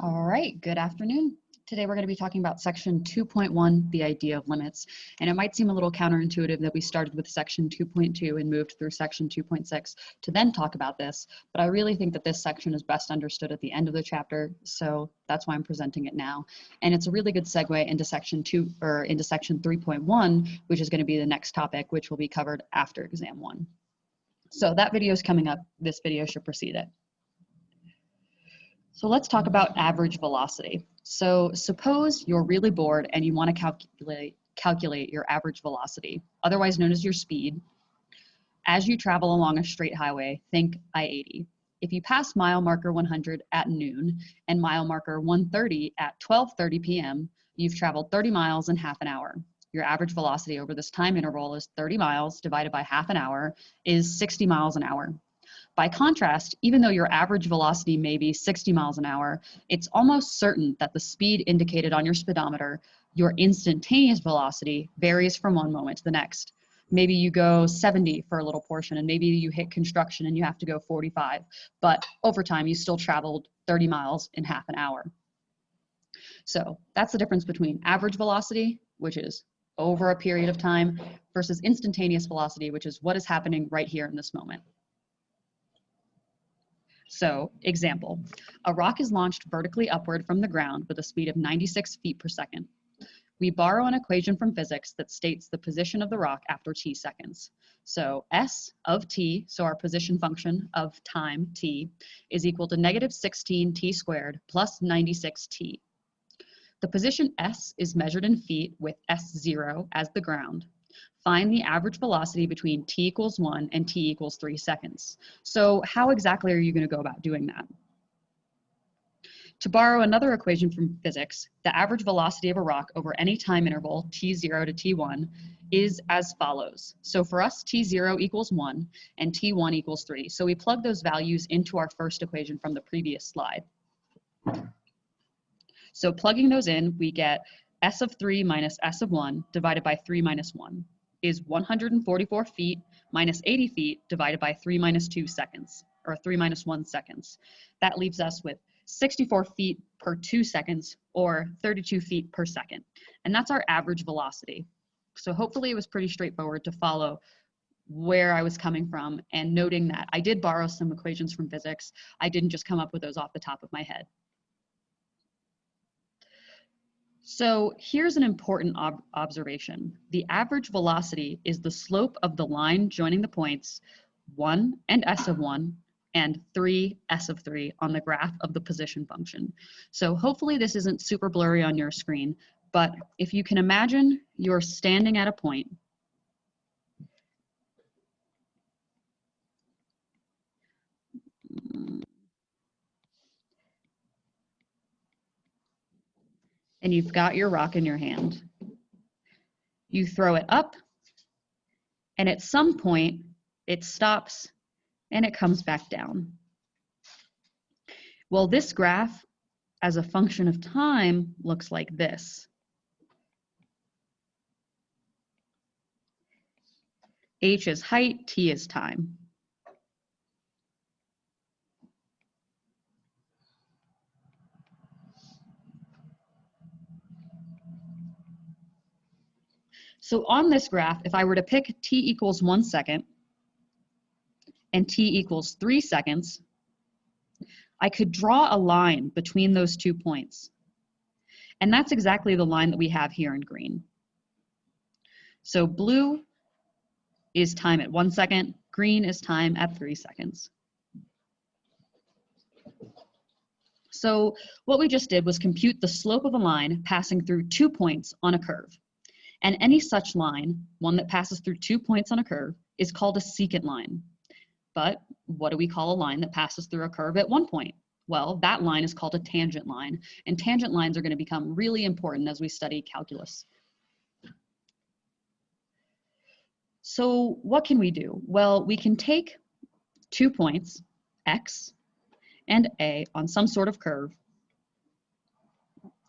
All right, good afternoon. Today we're going to be talking about section 2.1, the idea of limits. And it might seem a little counterintuitive that we started with section 2.2 and moved through section 2.6 to then talk about this, but I really think that this section is best understood at the end of the chapter, so that's why I'm presenting it now. And it's a really good segue into section 3.1, which is going to be the next topic, which will be covered after exam 1. So that video is coming up. This video should precede it. So let's talk about average velocity. So suppose you're really bored and you want to calculate your average velocity, otherwise known as your speed, as you travel along a straight highway. Think I-80. If you pass mile marker 100 at noon and mile marker 130 at 12:30 p.m., you've traveled 30 miles in half an hour. Your average velocity over this time interval is 30 miles divided by half an hour is 60 miles an hour. By contrast, even though your average velocity may be 60 miles an hour, it's almost certain that the speed indicated on your speedometer, your instantaneous velocity, varies from one moment to the next. Maybe you go 70 for a little portion, and maybe you hit construction and you have to go 45, but over time you still traveled 30 miles in half an hour. So that's the difference between average velocity, which is over a period of time, versus instantaneous velocity, which is what is happening right here in this moment. So, example, a rock is launched vertically upward from the ground with a speed of 96 feet per second. We borrow an equation from physics that states the position of the rock after t seconds. So, s of t, so our position function of time, t, is equal to negative 16 t squared plus 96 t. The position s is measured in feet with s0 as the ground. Find the average velocity between t equals 1 and t equals 3 seconds. So how exactly are you going to go about doing that? To borrow another equation from physics, the average velocity of a rock over any time interval, t0 to t1, is as follows. So for us, t0 equals 1 and t1 equals 3. So we plug those values into our first equation from the previous slide. So plugging those in, we get s of 3 minus s of 1 divided by 3 minus 1. Is 144 feet minus 80 feet divided by 3 minus 2 seconds, or 3 minus 1 seconds. That leaves us with 64 feet per 2 seconds, or 32 feet per second. And that's our average velocity. So hopefully it was pretty straightforward to follow where I was coming from, and noting that I did borrow some equations from physics. I didn't just come up with those off the top of my head. So here's an important observation. The average velocity is the slope of the line joining the points 1 and s of 1 and 3 s of 3 on the graph of the position function. So hopefully this isn't super blurry on your screen, but if you can imagine you're standing at a point and you've got your rock in your hand. You throw it up, and at some point, it stops and it comes back down. Well, this graph, as a function of time, looks like this. H is height, t is time. So on this graph, if I were to pick t equals 1 second and t equals 3 seconds, I could draw a line between those 2 points. And that's exactly the line that we have here in green. So blue is time at 1 second, green is time at 3 seconds. So what we just did was compute the slope of a line passing through 2 points on a curve. And any such line, one that passes through 2 points on a curve, is called a secant line. But what do we call a line that passes through a curve at 1 point? Well, that line is called a tangent line, and tangent lines are going to become really important as we study calculus. So what can we do? Well, we can take 2 points, x and a, on some sort of curve,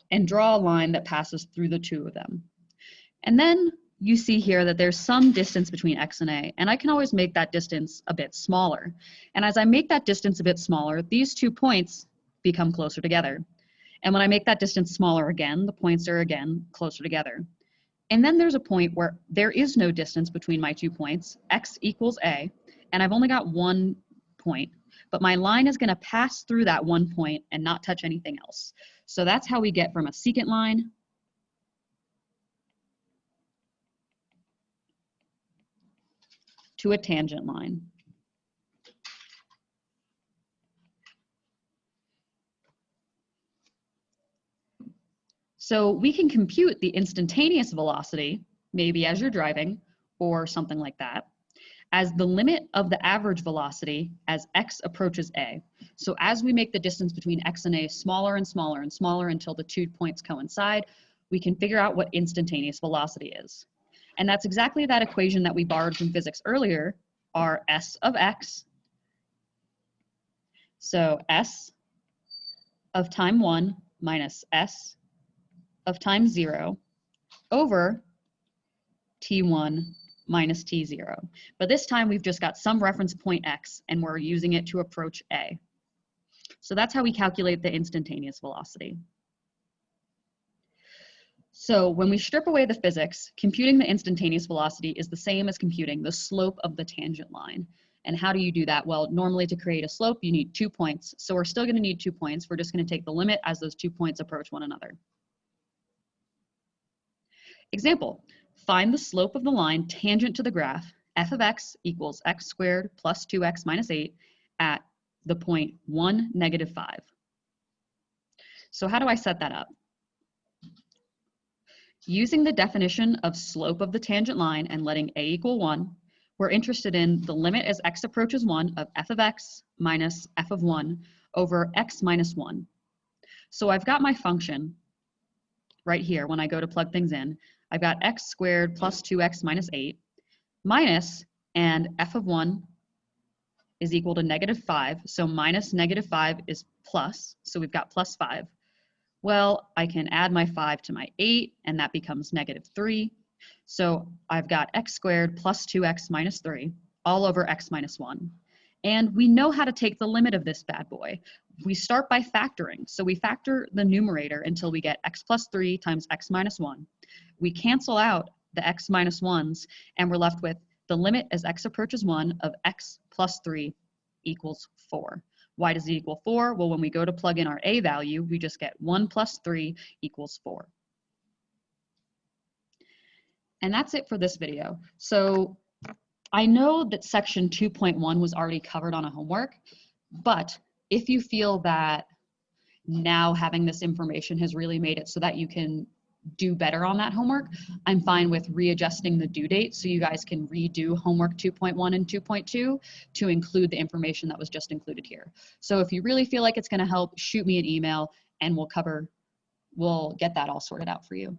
and draw a line that passes through the 2 of them. And then you see here that there's some distance between x and a, and I can always make that distance a bit smaller. And as I make that distance a bit smaller, these 2 points become closer together. And when I make that distance smaller again, the points are again closer together. And then there's a point where there is no distance between my 2 points, x equals a, and I've only got 1 point, but my line is going to pass through that 1 point and not touch anything else. So that's how we get from a secant line to a tangent line. So we can compute the instantaneous velocity, maybe as you're driving or something like that, as the limit of the average velocity as x approaches a. So as we make the distance between x and a smaller and smaller and smaller until the 2 points coincide, we can figure out what instantaneous velocity is. And that's exactly that equation that we borrowed from physics earlier, our s of x. So s of time 1 minus s of time 0 over t1 minus t0. But this time we've just got some reference point x and we're using it to approach a. So that's how we calculate the instantaneous velocity. So when we strip away the physics, computing the instantaneous velocity is the same as computing the slope of the tangent line. And how do you do that? Well, normally to create a slope, you need 2 points. So we're still going to need 2 points. We're just going to take the limit as those 2 points approach one another. Example, find the slope of the line tangent to the graph f of x equals x squared plus 2x minus 8 at the point 1, negative 5. So how do I set that up? Using the definition of slope of the tangent line and letting a equal 1, we're interested in the limit as x approaches 1 of f of x minus f of 1 over x minus 1. So I've got my function right here when I go to plug things in. I've got x squared plus 2x minus 8 minus, and f of 1 is equal to negative 5. So minus negative 5 is plus. So we've got plus 5. Well, I can add my 5 to my 8, and that becomes negative 3. So I've got x squared plus 2x minus 3 all over x minus 1. And we know how to take the limit of this bad boy. We start by factoring. So we factor the numerator until we get x plus 3 times x minus 1. We cancel out the x minus 1s, and we're left with the limit as x approaches 1 of x plus 3 equals 4. Why does it equal 4? Well, when we go to plug in our a value, we just get 1 plus 3 equals 4. And that's it for this video. So I know that section 2.1 was already covered on a homework, but if you feel that now having this information has really made it so that you can do better on that homework, I'm fine with readjusting the due date so you guys can redo homework 2.1 and 2.2 to include the information that was just included here. So if you really feel like it's going to help, shoot me an email and we'll get that all sorted out for you.